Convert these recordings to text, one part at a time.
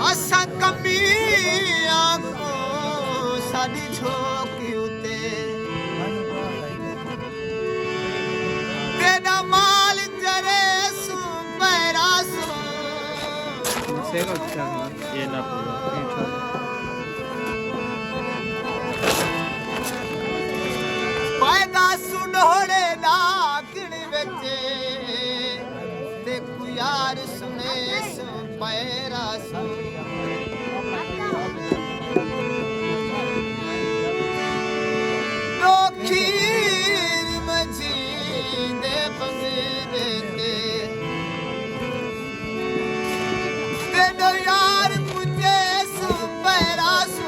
असा कमियां को साडी झोंकी उते तेरा माल जरे सु पैरा सु ये ना पूरा पैदा सुडोड़े डाकण बचे ते यार सुने सु पैरा सु खीर मजी दे पंगे दे यार मुझे सु पैरा सु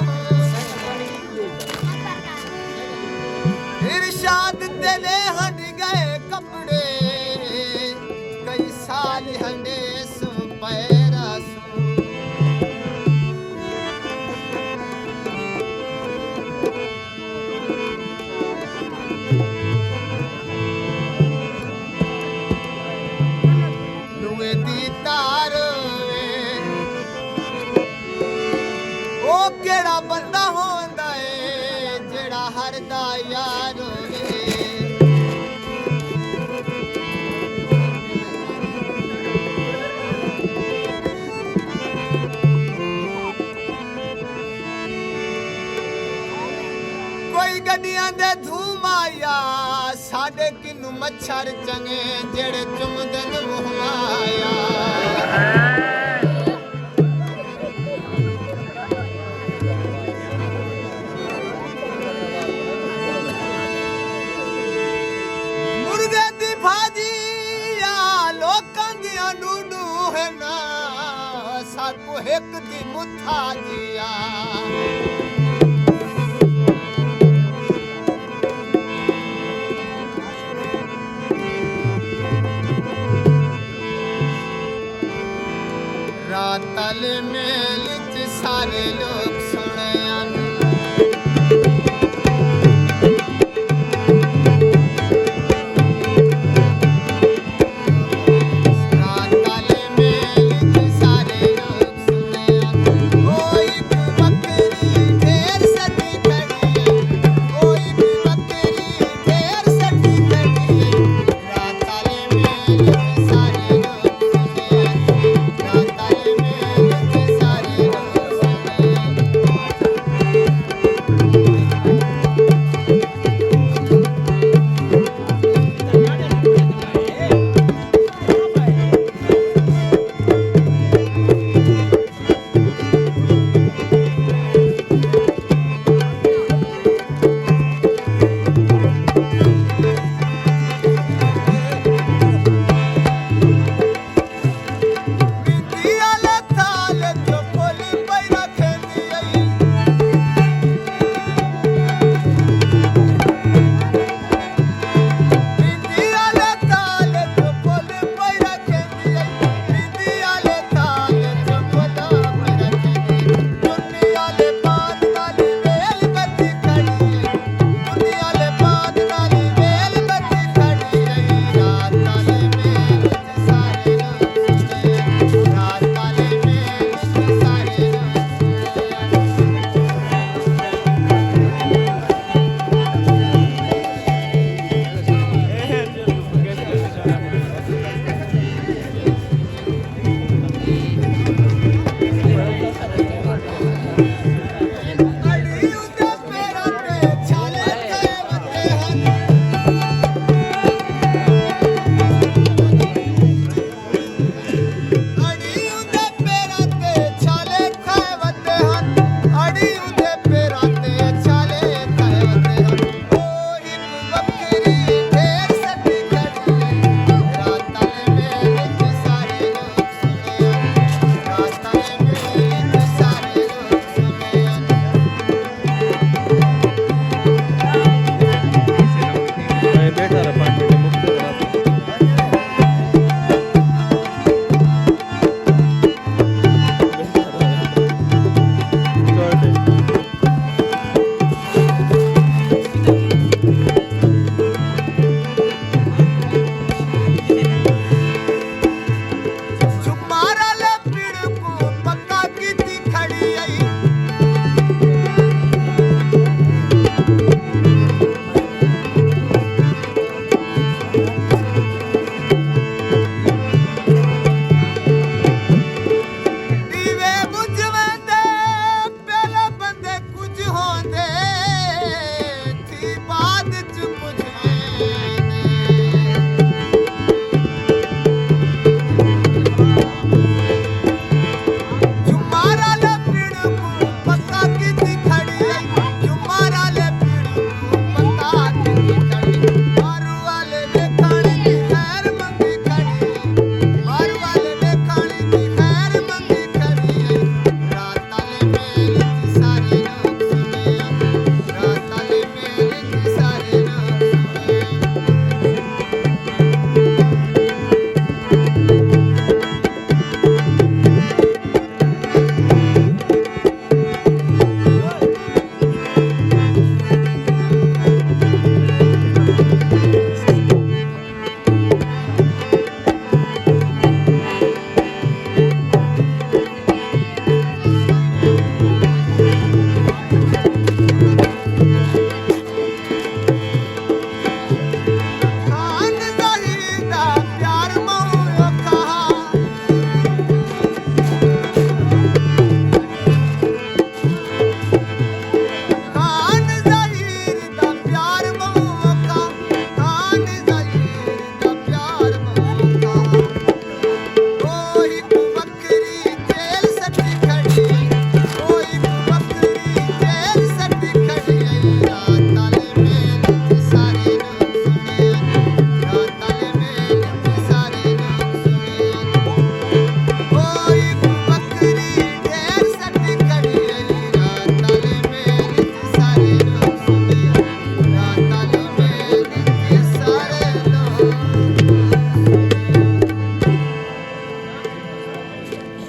इरशाद तेरे हट गए कपड़े कई साल हंडे सु पैरा सु केड़ा बंदा होंदा है जेड़ा हर दा यार होवे कोई गड्डियां दे धूम आया साडे किन्नू मच्छर चंगे जेड़े चुमदे न मुंह माया साकू एक दी मुथा जिया रातल मेल च सारे लोग